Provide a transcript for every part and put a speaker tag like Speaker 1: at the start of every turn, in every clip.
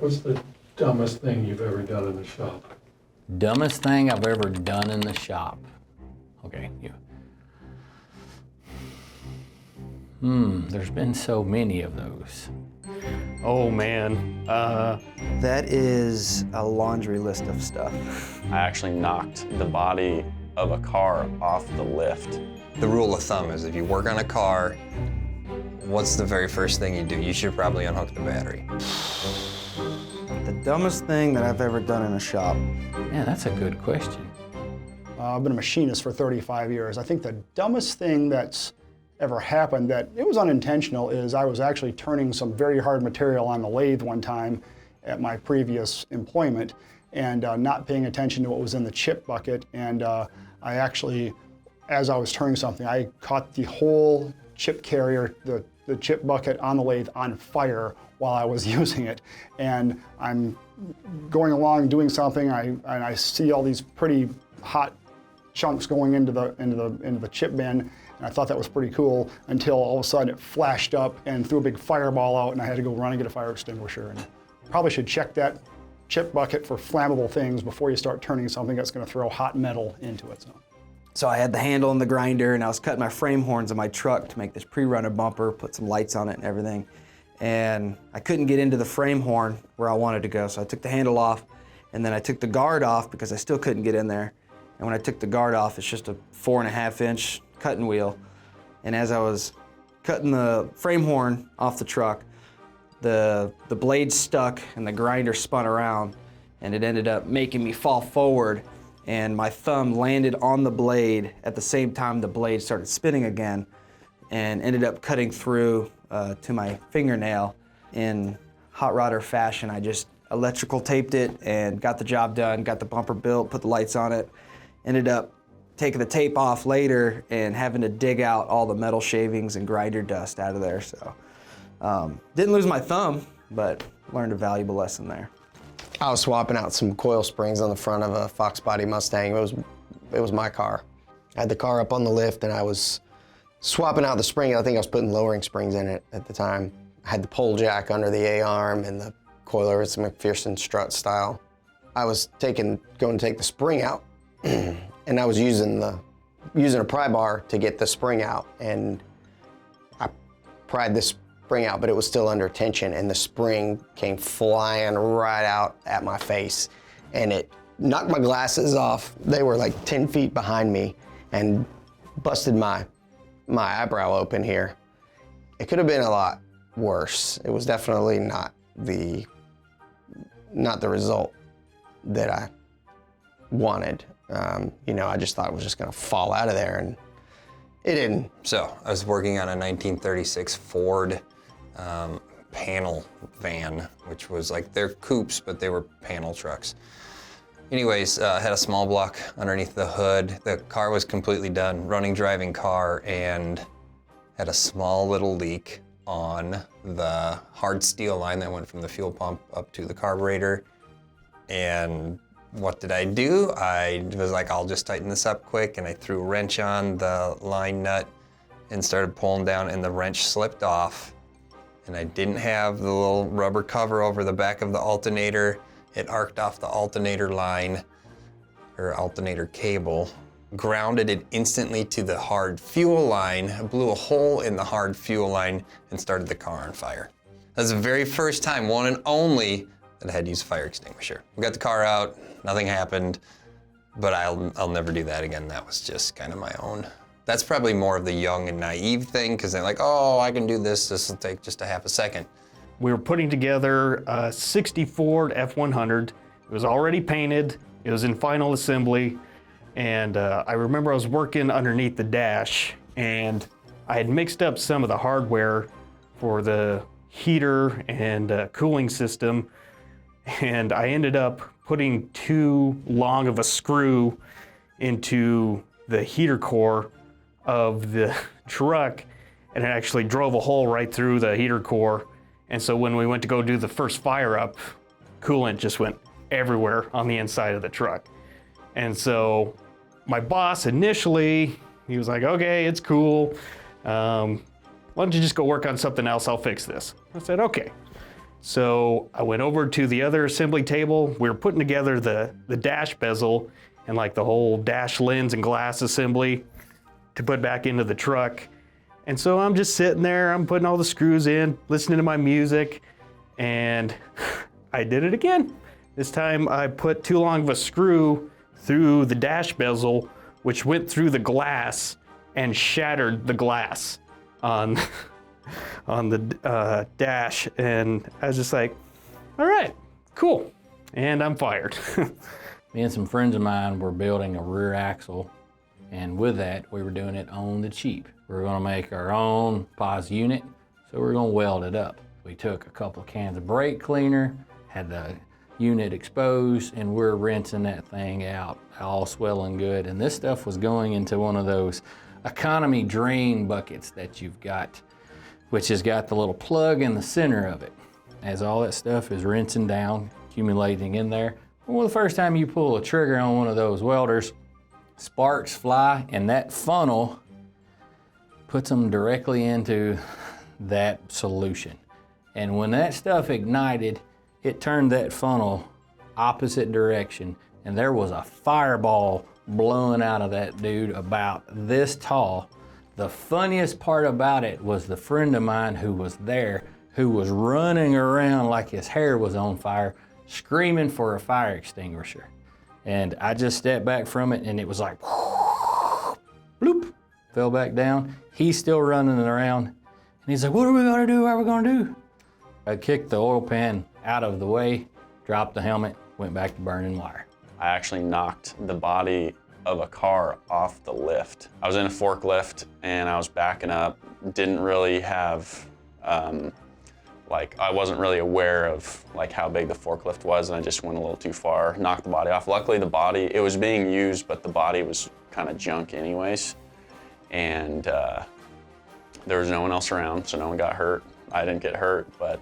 Speaker 1: What's the dumbest thing you've ever done in the shop?
Speaker 2: Dumbest thing I've ever done in the shop. Okay, you. There's been so many of those.
Speaker 3: Oh man,
Speaker 4: That is a laundry list of stuff.
Speaker 5: I actually knocked the body of a car off the lift.
Speaker 6: The rule of thumb is if you work on a car, what's the very first thing you do? You should probably unhook the battery.
Speaker 4: The dumbest thing that I've ever done in a shop.
Speaker 2: Yeah, that's a good question.
Speaker 7: I've been a machinist for 35 years. I think the dumbest thing that's ever happened, that it was unintentional, is I was actually turning some very hard material on the lathe one time at my previous employment and not paying attention to what was in the chip bucket. And I actually, as I was turning something, I caught the whole chip carrier, the chip bucket on the lathe on fire while I was using it. And I'm going along doing something, and I see all these pretty hot chunks going into the chip bin. And I thought that was pretty cool until all of a sudden it flashed up and threw a big fireball out, and I had to go run and get a fire extinguisher. And probably should check that chip bucket for flammable things before you start turning something that's going to throw hot metal into it.
Speaker 4: So I had the handle and the grinder, and I was cutting my frame horns on my truck to make this pre-runner bumper, put some lights on it and everything. And I couldn't get into the frame horn where I wanted to go, so I took the handle off, and then I took the guard off because I still couldn't get in there. And when I took the guard off, it's just a 4.5-inch cutting wheel. And as I was cutting the frame horn off the truck, the blade stuck and the grinder spun around, and it ended up making me fall forward, and my thumb landed on the blade at the same time the blade started spinning again, and ended up cutting through to my fingernail. In hot rodder fashion, I just electrical taped it and got the job done, got the bumper built, put the lights on it. Ended up taking the tape off later and having to dig out all the metal shavings and grinder dust out of there. So didn't lose my thumb, but learned a valuable lesson there.
Speaker 8: I was swapping out some coil springs on the front of a Fox Body Mustang. It was my car. I had the car up on the lift and I was swapping out the spring. I think I was putting lowering springs in it at the time. I had the pole jack under the A-arm and the coiler. It's a McPherson strut style. I was going to take the spring out and I was using a pry bar to get the spring out, and I pried this spring out, but it was still under tension, and the spring came flying right out at my face, and it knocked my glasses off. They were like 10 feet behind me and busted my eyebrow open here. It could have been a lot worse. It was definitely not the result that I wanted. I just thought it was just gonna fall out of there, and it didn't.
Speaker 6: So I was working on a 1936 Ford panel van, which was like they're coupes, but they were panel trucks. Anyways, had a small block underneath the hood. The car was completely done, running, driving car, and had a small little leak on the hard steel line that went from the fuel pump up to the carburetor. And what did I do? I was like, I'll just tighten this up quick, and I threw a wrench on the line nut and started pulling down, and the wrench slipped off. And I didn't have the little rubber cover over the back of the alternator. It arced off the alternator line, or alternator cable, grounded it instantly to the hard fuel line, blew a hole in the hard fuel line, and started the car on fire. That was the very first time, one and only, that I had to use a fire extinguisher. We got the car out, nothing happened, but I'll never do that again. That was just kind of my own. That's probably more of the young and naive thing, because they're like, oh, I can do this, this will take just a half a second.
Speaker 3: we were putting together a 60 Ford F100. It was already painted, it was in final assembly, and I remember I was working underneath the dash, and I had mixed up some of the hardware for the heater and cooling system, and I ended up putting too long of a screw into the heater core of the truck, and it actually drove a hole right through the heater core. And so when we went to go do the first fire up, coolant just went everywhere on the inside of the truck. And so my boss initially, he was like, okay, it's cool. Why don't you just go work on something else? I'll fix this. I said, okay. So I went over to the other assembly table. We were putting together the dash bezel and like the whole dash lens and glass assembly to put back into the truck. And so I'm just sitting there, I'm putting all the screws in, listening to my music, and I did it again. This time I put too long of a screw through the dash bezel, which went through the glass and shattered the glass on the dash. And I was just like, all right, cool. And I'm fired.
Speaker 2: Me and some friends of mine were building a rear axle, and with that, we were doing it on the cheap. We were gonna make our own pos unit, so we were gonna weld it up. We took a couple of cans of brake cleaner, had the unit exposed, and we're rinsing that thing out, all swelling good. And this stuff was going into one of those economy drain buckets that you've got, which has got the little plug in the center of it. As all that stuff is rinsing down, accumulating in there, well, the first time you pull a trigger on one of those welders, sparks fly, and that funnel puts them directly into that solution. And when that stuff ignited, it turned that funnel opposite direction, and there was a fireball blowing out of that dude about this tall. The funniest part about it was the friend of mine who was there, who was running around like his hair was on fire, screaming for a fire extinguisher. And I just stepped back from it, and it was like, bloop, fell back down. He's still running around, and he's like, what are we gonna do? What are we gonna do? I kicked the oil pan out of the way, dropped the helmet, went back to burning wire.
Speaker 5: I actually knocked the body of a car off the lift. I was in a forklift and I was backing up, didn't really have, I wasn't really aware of how big the forklift was, and I just went a little too far, knocked the body off. Luckily the body, it was being used, but the body was kind of junk anyways. And there was no one else around, so no one got hurt. I didn't get hurt, but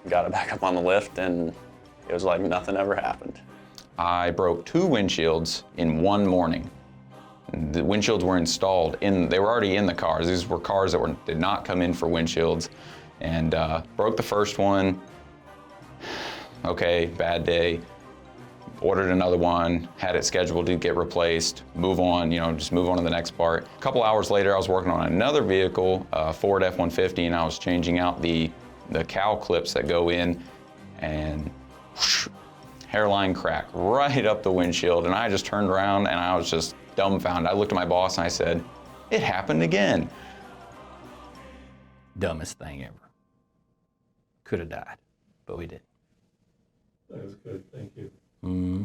Speaker 5: got it back up on the lift, and it was like nothing ever happened.
Speaker 9: I broke 2 windshields in one morning. The windshields were installed they were already in the cars. These were cars that did not come in for windshields. And broke the first one. Okay, bad day. Ordered another one, had it scheduled to get replaced, move on, just move on to the next part. A couple hours later, I was working on another vehicle, Ford F-150, and I was changing out the cowl clips that go in, and whoosh, hairline crack right up the windshield. And I just turned around and I was just dumbfounded. I looked at my boss and I said, it happened again.
Speaker 2: Dumbest thing ever. Could have died, but we didn't.
Speaker 1: That was good, thank you.
Speaker 2: Mm-hmm.